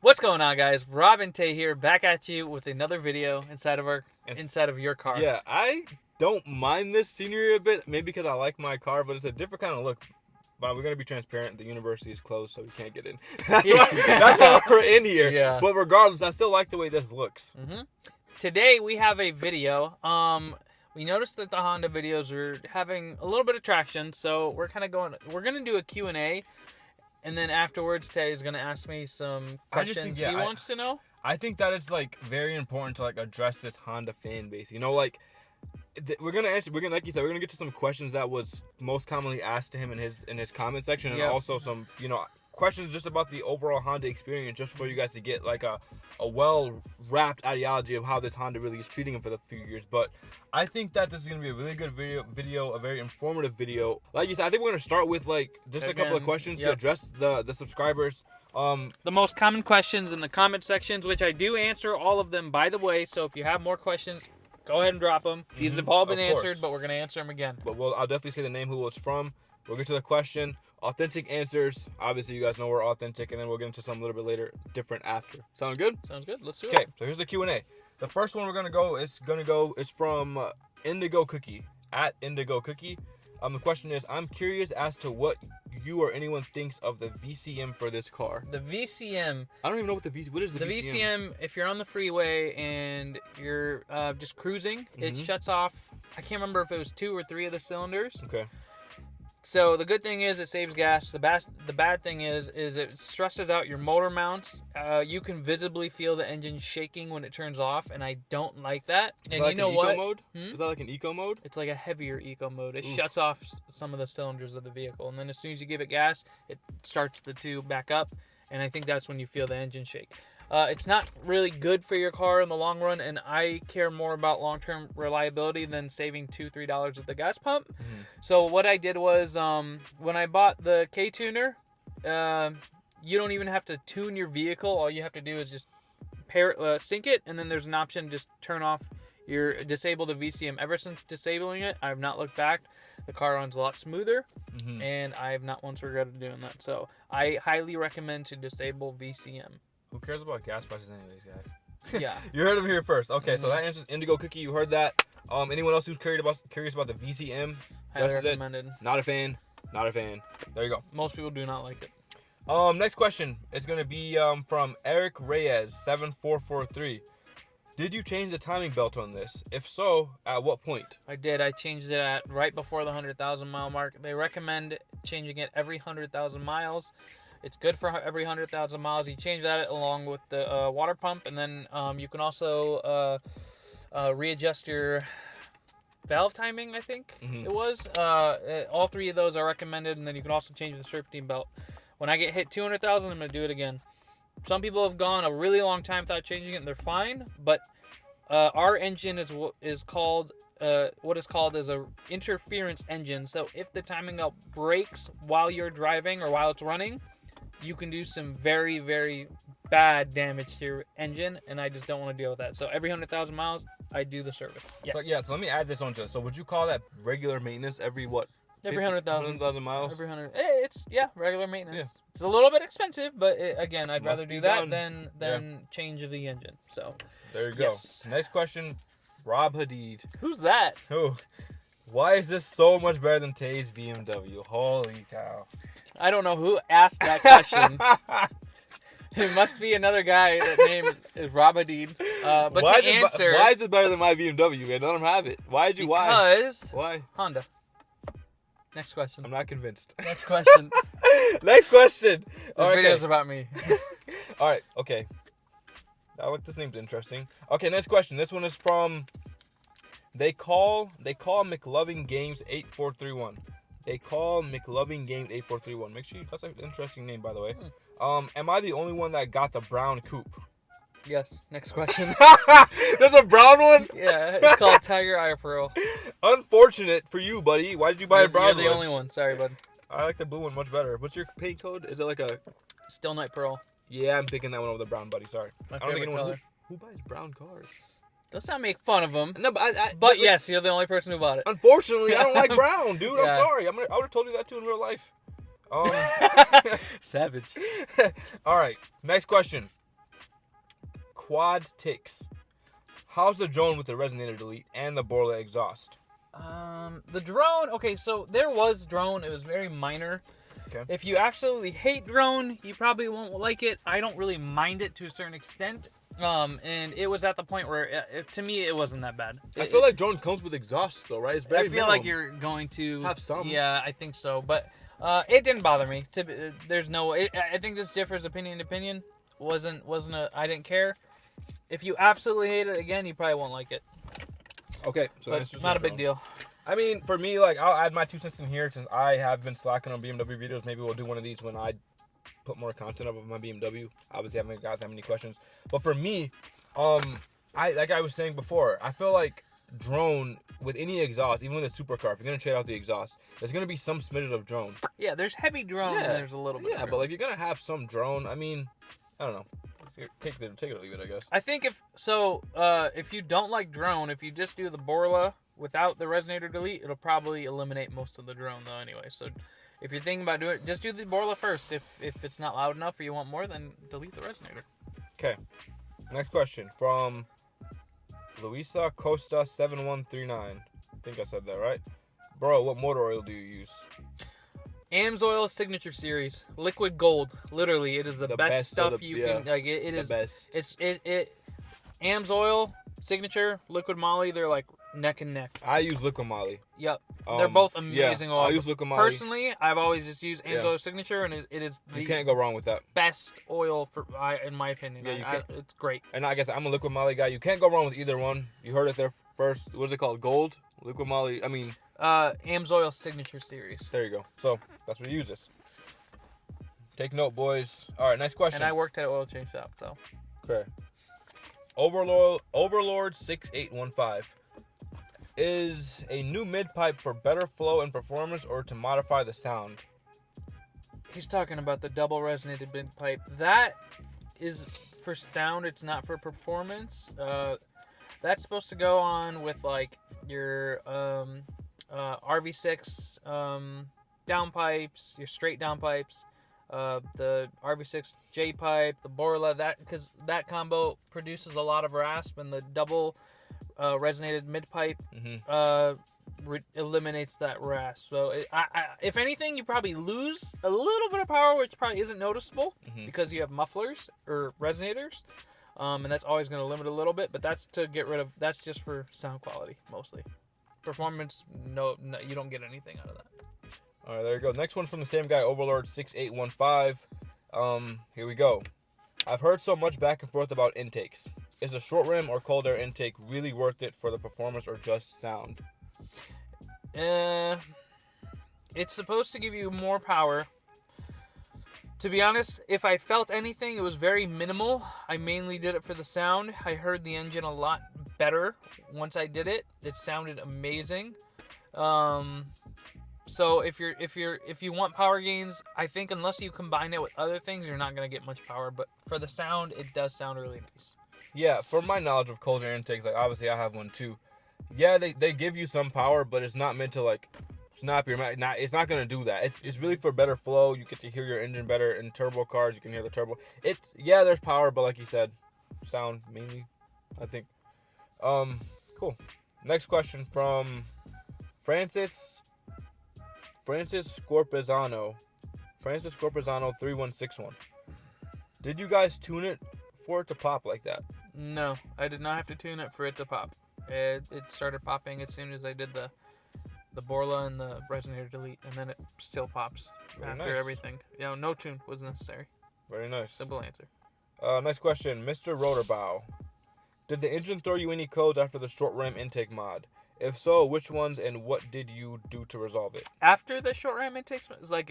What's going on, guys? Rob and Tay here, back at you with another video inside of your car. Yeah, I don't mind this scenery a bit, maybe because I like my car, but it's a different kind of look. But we're gonna be transparent. The university is closed, so we can't get in. That's why we're in here. Yeah. But regardless, I still like the way this looks. Mm-hmm. Today we have a video. We noticed that the Honda videos are having a little bit of traction, so we're gonna do a Q&A. And then afterwards, Tay is going to ask me some questions he wants to know. I think that it's like very important to like address this Honda fan base. You know, like we're gonna like you said, we're gonna get to some questions that was most commonly asked to him in his comment section, and also some questions just about the overall Honda experience, just for you guys to get like a well wrapped ideology of how this Honda really is treating him for the few years. But I think that this is gonna be a really good video, a very informative video. Like you said, I think we're gonna start with like just a couple of questions to address the subscribers. The most common questions in the comment sections, which I do answer all of them, by the way. So if you have more questions, go ahead and drop them. These have all been answered, but we're gonna answer them again. But I'll definitely say the name, who it's from. We'll get to the question. Authentic answers. Obviously, you guys know we're authentic, and then we'll get into some a little bit later, different after. Sound good? Sounds good. Let's do it. Okay, so here's the Q&A. The first one we're gonna go is from Indigo Cookie at Indigo Cookie. The question is, I'm curious as to what you or anyone thinks of the VCM for this car. The VCM. I don't even know what what is the VCM? The VCM, if you're on the freeway and you're just cruising, it shuts off. I can't remember if it was 2 or 3 of the cylinders. Okay. So the good thing is it saves gas. The bad thing is it stresses out your motor mounts. You can visibly feel the engine shaking when it turns off, and I don't like that. Is and that you know an what? Eco mode? Is that like an eco mode? It's like a heavier eco mode. It shuts off some of the cylinders of the vehicle, and then as soon as you give it gas, it starts the tube back up, and I think that's when you feel the engine shake. It's not really good for your car in the long run, and I care more about long-term reliability than saving $2-3 at the gas pump. So what I did was, when I bought the K-Tuner, you don't even have to tune your vehicle. All you have to do is just sync it, and then there's an option to just disable the VCM. Ever since disabling it, I have not looked back. The car runs a lot smoother, and I have not once regretted doing that. So I highly recommend to disable VCM. Who cares about gas prices anyways, guys? Yeah. You heard him here first. Okay, so that answers Indigo Cookie. You heard that. Anyone else who's curious about the VCM? Highly recommended. Not a fan. Not a fan. There you go. Most people do not like it. Next question is going to be from Eric Reyes 7443. Did you change the timing belt on this? If so, at what point? I did. I changed it at right before the 100,000 mile mark. They recommend changing it every 100,000 miles. It's good for every 100,000 miles. You change that along with the water pump, and then you can also readjust your valve timing, I think it was. All 3 of those are recommended, and then you can also change the serpentine belt. When I get hit 200,000, I'm going to do it again. Some people have gone a really long time without changing it, and they're fine, but our engine is what is called an interference engine. So if the timing belt breaks while you're driving or while it's running, you can do some very, very bad damage to your engine, and I just don't want to deal with that. So every 100,000 miles, I do the service. Yes. So let me add this on to it. So would you call that regular maintenance every what? Every 100,000 miles? Every 100. It's regular maintenance. Yeah. It's a little bit expensive, but again, I'd rather do that than change the engine. So there you go. Yes. Next question, Robhadeed. Who's that? Who? Why is this so much better than Tay's BMW? Holy cow. I don't know who asked that question. It must be another guy that name is Robhadeed. But why is it better than my BMW? I don't have it. Why? Why? Honda. Next question. I'm not convinced. Next question. Next question. This video's about me. All right. Okay. This name's interesting. Okay. Next question. This one is from. They call McLovin Games 8431. They call McLovin Games 8431. Make sure that's an interesting name, by the way. Am I the only one that got the brown coupe? Yes. Next question. There's a brown one? Yeah, it's called Tiger Eye Pearl. Unfortunate for you, buddy. Why did you buy a brown one? You're the only one. Sorry, bud. I like the blue one much better. What's your paint code? Is it like a... Still Night Pearl. Yeah, I'm picking that one over the brown, buddy. Sorry. My favorite color. Who buys brown cars? Let's not make fun of them. No, but yes, you're the only person who bought it. Unfortunately, I don't like brown, dude. Yeah. I'm sorry. I would have told you that too in real life. Savage. All right. Next question. Quad Tix. How's the drone with the resonator delete and the Borla exhaust? The drone, okay, so there was drone. It was very minor. Okay. If you absolutely hate drone, you probably won't like it. I don't really mind it to a certain extent. And it was at the point where, to me, it wasn't that bad. I feel like drone comes with exhaust, though, right? It's very I feel like you're going to have some. Yeah, I think so. But it didn't bother me. There's no. I think this differs opinion to opinion. I didn't care. If you absolutely hate it, again, you probably won't like it. Okay, so but it's not a big deal. I mean, for me, like, I'll add my 2 cents in here since I have been slacking on BMW videos. Maybe we'll do one of these when I put more content up of my BMW. Obviously, I haven't got that many questions. But for me, like I was saying before, I feel like drone with any exhaust, even with a supercar, if you're gonna trade out the exhaust, there's gonna be some smidge of drone. Yeah, there's heavy drone and there's a little bit. Yeah, but like you're gonna have some drone. I mean, I don't know. Take it or leave it, I guess. I think if you don't like drone, if you just do the Borla without the resonator delete, it'll probably eliminate most of the drone though anyway. So if you're thinking about doing it, just do the Borla first. If it's not loud enough or you want more, then delete the resonator. Okay. Next question from Luisa Costa 7139. I think I said that right. Bro, what motor oil do you use? AMSOIL Signature Series, liquid gold. Literally, it is the best stuff you can. Like it is. Best. It's AMSOIL Signature, Liquid Moly. They're like neck and neck. I use Liquid Moly. Yep, they're both amazing oil. I use Liquid Moly. Personally, I've always just used AMSOIL Signature, and it is you can't go wrong with that. Best oil in my opinion. Yeah, it's great. And I guess I'm a Liquid Moly guy. You can't go wrong with either one. You heard it there first. What is it called? Gold? Liquid Moly. I mean. AMSOIL Signature Series. There you go. So that's what you use this. Take note, boys. All right, next question. And I worked at oil change shop, so. Okay. Overlord 6815. Is a new mid pipe for better flow and performance or to modify the sound? He's talking about the double resonated mid pipe. That is for sound. It's not for performance. That's supposed to go on with like your RV6 downpipes, your straight downpipes, the RV6 J pipe, the Borla, because that combo produces a lot of rasp, and the double resonated mid pipe eliminates that rasp. So if anything, you probably lose a little bit of power, which probably isn't noticeable because you have mufflers or resonators. And that's always going to limit a little bit, but that's to get rid of. That's just for sound quality mostly. Performance, no, you don't get anything out of that. All right, there you go. Next one's from the same guy, Overlord 6815. Here we go. I've heard so much back and forth about intakes. Is a short rim or cold air intake really worth it for the performance or just sound? It's supposed to give you more power. To be honest, if I felt anything, it was very minimal. I mainly did it for the sound. I heard the engine a lot better once I did it. It sounded amazing. So if you want power gains, I think unless you combine it with other things, you're not gonna get much power. But for the sound, it does sound really nice. Yeah, for my knowledge of cold air intakes, like obviously I have one too. Yeah, they give you some power, but it's not meant to like snap your mouth. It's not gonna do that. It's really for better flow. You get to hear your engine better. In turbo cars, you can hear the turbo. There's power, but like you said, sound mainly, I think. Cool. Next question from Francis Scorpizano 3161. Did you guys tune it for it to pop like that? No, I did not have to tune it for it to pop. It started popping as soon as I did the Borla and the resonator delete, and then it still pops after everything. No tune was necessary. Very nice. Simple answer. Next question, Mr. Rotorbow. Did the engine throw you any codes after the short ram intake mod? If so, which ones and what did you do to resolve it? After the short ram intake,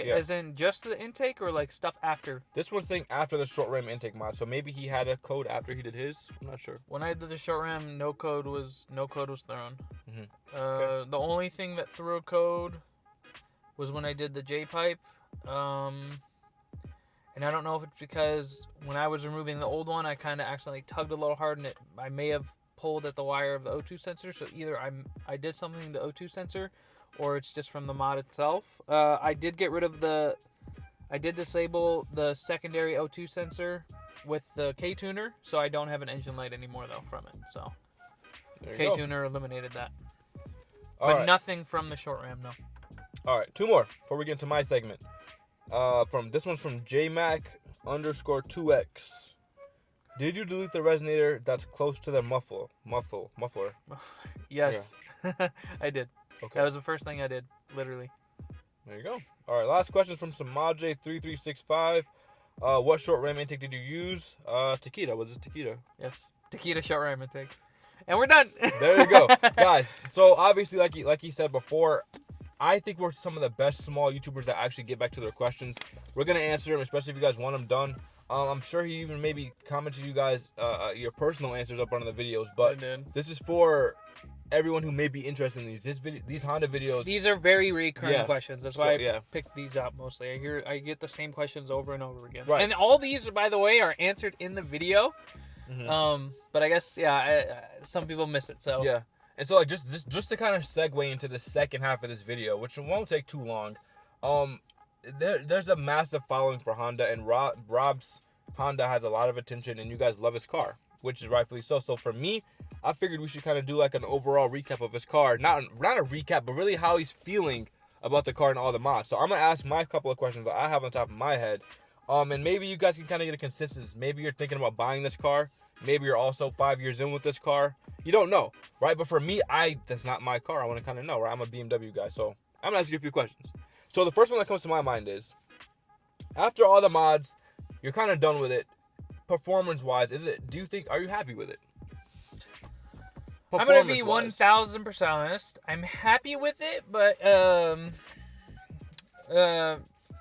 as in just the intake or like stuff after? This one's saying after the short ram intake mod, so maybe he had a code after he did his. I'm not sure. When I did the short ram, no code was thrown. Okay. The only thing that threw a code was when I did the J pipe. And I don't know if it's because when I was removing the old one, I kind of accidentally tugged a little hard, and I may have pulled at the wire of the O2 sensor. So either I did something to the O2 sensor, or it's just from the mod itself. I did get rid of I did disable the secondary O2 sensor with the K-tuner, so I don't have an engine light anymore though from it. So K-tuner eliminated that. But nothing from the short ram, no. All right, 2 more before we get into my segment. This one's from JMac_2X. Did you delete the resonator that's close to the muffler? Yes, Yeah. I did. Okay. That was the first thing I did, literally. There you go. All right, last question is from Samaje3365. What short ram intake did you use? Takeda. Was it Takeda? Yes, Takeda short ram intake. And we're done. There you go. Guys, so obviously, like he said before, I think we're some of the best small YouTubers that actually get back to their questions. We're going to answer them, especially if you guys want them done. I'm sure he even maybe commented you guys your personal answers up under the videos, but this is for everyone who may be interested in these Honda videos. These are very recurring questions. That's why I picked these out mostly. I get the same questions over and over again. Right. And all these, by the way, are answered in the video. But I guess some people miss it. So yeah. And so like just to kind of segue into the second half of this video, which won't take too long. There's a massive following for Honda, and Rob's Honda has a lot of attention, and you guys love his car, which is rightfully so. So for me, I figured we should kind of do like an overall recap of his car. Not a recap, but really how he's feeling about the car and all the mods. So I'm going to ask my couple of questions that I have on top of my head. And maybe you guys can kind of get a consensus. Maybe you're thinking about buying this car. Maybe you're also 5 years in with this car. You don't know, right? But for me, that's not my car. I want to kind of know, right? I'm a BMW guy, so I'm going to ask you a few questions. So the first one that comes to my mind is, after all the mods, you're kind of done with it. Performance-wise, are you happy with it? I'm going to be 1,000% honest. I'm happy with it, but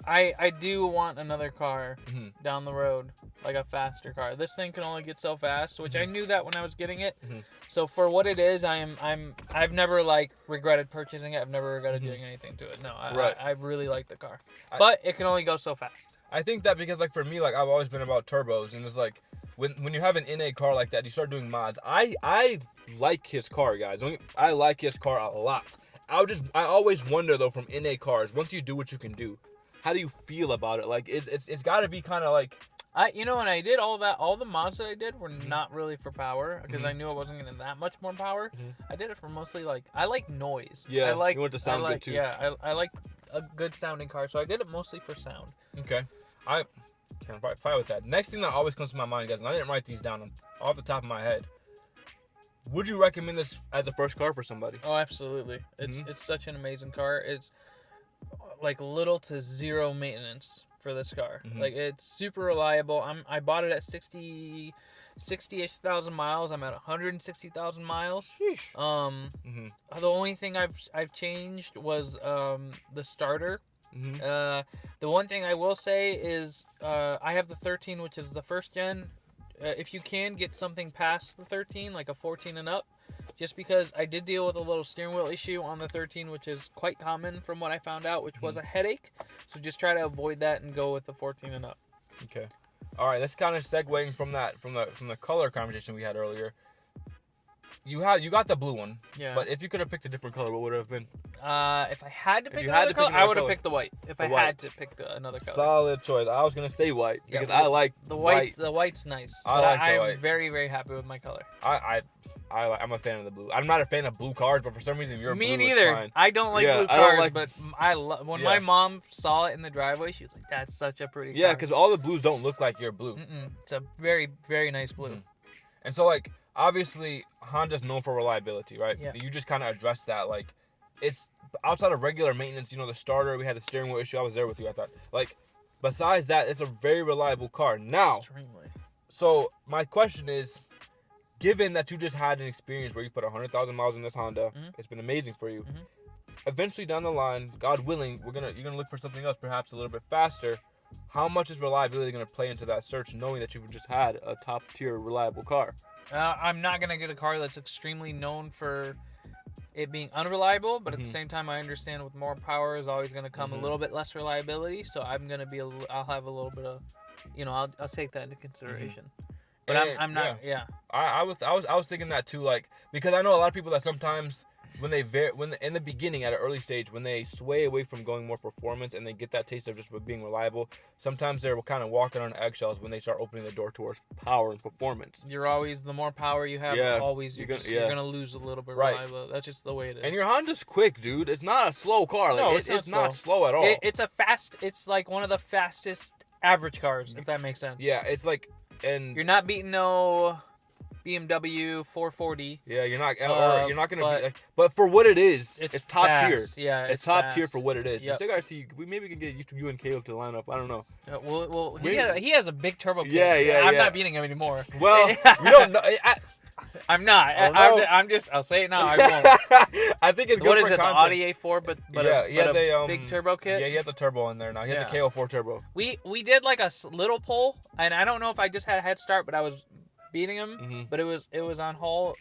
I do want another car down the road, like a faster car. This thing can only get so fast, which I knew that when I was getting it. So for what it is, I've never like regretted purchasing it. I've never regretted doing anything to it. No, I really like the car, but it can only go so fast. I think that because like for me, like I've always been about turbos, and it's like when you have an NA car like that, you start doing mods. I like his car, guys. I like his car a lot. I always wonder though, from NA cars, once you do what you can do, how do you feel about it? Like it's got to be kind of like when I did all the mods that I did were not really for power, because I knew I wasn't getting that much more power. I did it for mostly like I like noise. Yeah, I like, you want to sound good too. Yeah, I like a good sounding car, so I did it mostly for sound. Okay, I can't fight with that. Next thing that always comes to my mind, guys, and I didn't write these down off the top of my head. Would you recommend this as a first car for somebody? Oh, absolutely. It's such an amazing car. It's like little to zero maintenance for this car. Like it's super reliable. I bought it at 60-ish thousand miles. I'm at 160,000 miles. Sheesh. The only thing I've changed was the starter. The one thing I will say is I have the 13, which is the first gen. If you can get something past the 13, like a 14 and up, just because I did deal with a little steering wheel issue on the 13, which is quite common from what I found out, which was a headache. So just try to avoid that and go with the 14 and up. Okay. All right, let's kind of segueing from the color conversation we had earlier. You got the blue one. Yeah. But if you could have picked a different color, what would it have been? If I had to pick another color, I would have picked the white. If I had to pick another color. Solid choice. I was gonna say white because I like the white. The white's nice. I'm very, very happy with my color. I'm a fan of the blue. I'm not a fan of blue cars, but for some reason your blue is fine. Me neither. I don't like blue cars, but when my mom saw it in the driveway, she was like, "That's such a pretty car." Yeah, because all the blues don't look like your blue. It's a very, very nice blue. And so like obviously Honda's known for reliability, right? Yeah. You just kind of addressed that. Like it's outside of regular maintenance. The starter, we had the steering wheel issue. I was there with you. I thought like besides that, it's a very reliable car. Now, extremely. So my question is, given that you just had an experience where you put 100,000 miles in this Honda, it's been amazing for you. Eventually down the line, God willing, you're gonna look for something else, perhaps a little bit faster. How much is reliability gonna play into that search, knowing that you've just had a top tier reliable car? I'm not gonna get a car that's extremely known for it being unreliable, but at the same time, I understand with more power is always gonna come a little bit less reliability. So I'm gonna be I'll have a little bit of, I'll take that into consideration. But I'm not. Yeah. I was thinking that too, like because I know a lot of people that sometimes in the beginning at an early stage, when they sway away from going more performance and they get that taste of just being reliable, sometimes they're kind of walking on eggshells when they start opening the door towards power and performance. You're always, the more power you have, you're gonna lose a little bit. Right. That's just the way it is. And your Honda's quick, dude. It's not a slow car. Like, no, it's not slow at all. It's like one of the fastest average cars, if that makes sense. Yeah, it's like, and you're not beating no BMW 440. Yeah, you're not gonna be like, but for what it is, it's top tier. Yeah, it's top tier for what it is. Yep. We still gotta see. We maybe can get you and Caleb to line up. I don't know. Well, he has a big turbo kit. Yeah. I'm not beating him anymore. Well, we don't know. I'm not. I'm just. I'll say it now. I won't. I think it's good. What is for it? content. The Audi A4, but he has a big turbo kit. Yeah, he has a turbo in there now. He has a KO4 turbo. We did like a little poll, and I don't know if I just had a head start, but I was beating him. But it was on Hall,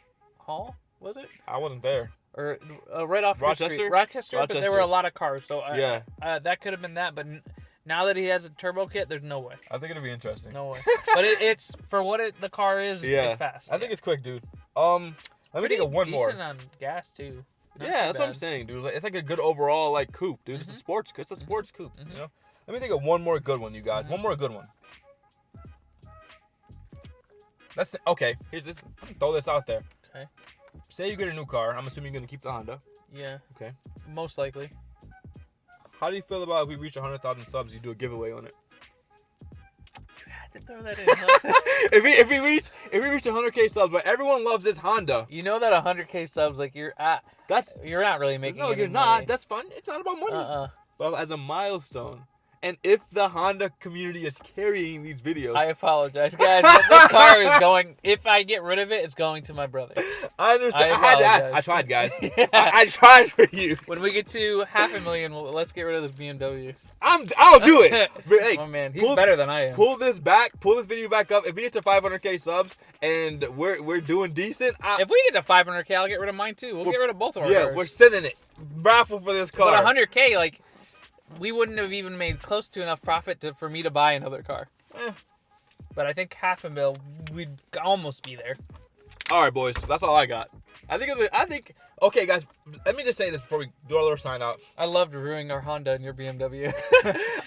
was it? I wasn't there. Or right off Rochester? Rochester, but there were a lot of cars, so that could have been that. But now that he has a turbo kit, there's no way. I think it'll be interesting. No way. But it's for what the car is. It's fast. I think it's quick, dude. Let me think of one more. Decent on gas too. That's what I'm saying, dude. It's like a good overall like coupe, dude. It's a sports coupe. You know. Let me think of one more good one, you guys. One more good one. Okay. Here's this. Throw this out there. Okay. Say you get a new car. I'm assuming you're gonna keep the Honda. Yeah. Okay. Most likely. How do you feel about if we reach 100,000 subs? You do a giveaway on it. You had to throw that in. Huh? if we reach 100K subs, but everyone loves this Honda. You know that 100K subs, like you're not really making. No, you're not. Money. That's fun. It's not about money. But as a milestone. And if the Honda community is carrying these videos... I apologize, guys. But this car is going... If I get rid of it, it's going to my brother. I understand. I tried, guys. I tried for you. When we get to 500,000, let's get rid of this BMW. I'll do it. Hey, oh, man. He's better than I am. Pull this video back up. If we get to 500K subs and we're doing decent... if we get to 500K, I'll get rid of mine, too. We'll get rid of both of our cars. Yeah, we're sending it. Raffle for this car. But 100K, like... We wouldn't have even made close to enough profit for me to buy another car. But I think 500,000, we'd almost be there. All right, boys. That's all I got. Okay, guys. Let me just say this before we do our little sign out. I loved ruining our Honda and your BMW.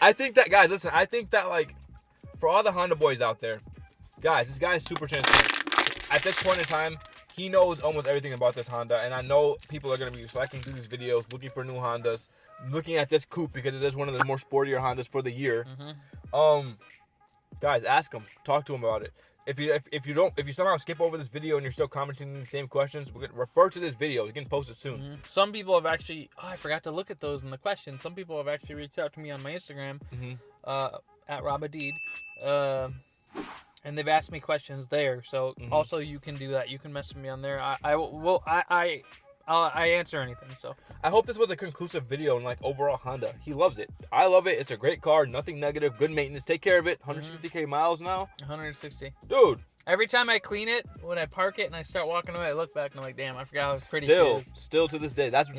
I think that, guys, listen. I think that, like, for all the Honda boys out there, guys, this guy is super transparent. At this point in time, he knows almost everything about this Honda, and I know people are going to be selecting through these videos, looking for new Hondas, looking at this coupe because it is one of the more sportier Hondas for the year. Guys, ask him, talk to him about it. If you somehow skip over this video and you're still commenting the same questions, we're gonna refer to this video. It's getting posted soon. Some people have actually, I forgot to look at those in the questions. Some people have actually reached out to me on my Instagram, at Robhadeed, and they've asked me questions there. So also you can do that. You can message me on there. I answer anything. So I hope this was a conclusive video and like overall Honda. He loves it. I love it. It's a great car. Nothing negative. Good maintenance. Take care of it. 160K miles now. 160. Dude. Every time I clean it, when I park it and I start walking away, I look back and I'm like, damn, I forgot how pretty it is. Still to this day. That's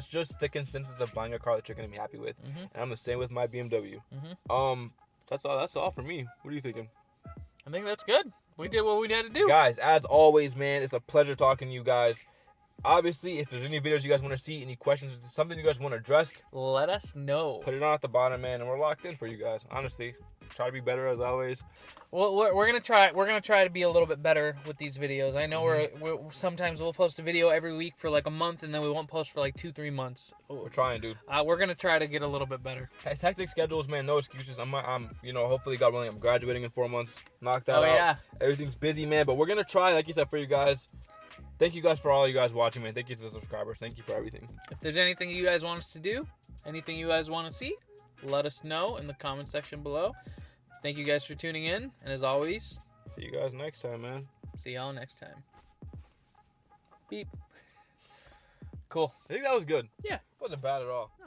just the consensus of buying a car that you're gonna be happy with. And I'm the same with my BMW. That's all for me. What are you thinking? I think that's good. We did what we had to do. Guys, as always, man, it's a pleasure talking to you guys. Obviously, if there's any videos you guys want to see, any questions, something you guys want addressed, let us know. Put it on at the bottom, man, and we're locked in for you guys. Honestly, try to be better as always. Well, we're gonna try. We're gonna try to be a little bit better with these videos. I know we're sometimes we'll post a video every week for like a month, and then we won't post for like 2-3 months. We're trying, dude. We're gonna try to get a little bit better. It's hectic schedules, man. No excuses. I'm hopefully, God willing, I'm graduating in 4 months. Knock that out. Yeah. Everything's busy, man. But we're gonna try, like you said, for you guys. Thank you guys for all you guys watching, man. Thank you to the subscribers. Thank you for everything. If there's anything you guys want us to do, anything you guys want to see, let us know in the comment section below. Thank you guys for tuning in. And as always, see you guys next time, man. See y'all next time. Beep. Cool. I think that was good. Yeah. Wasn't bad at all. No.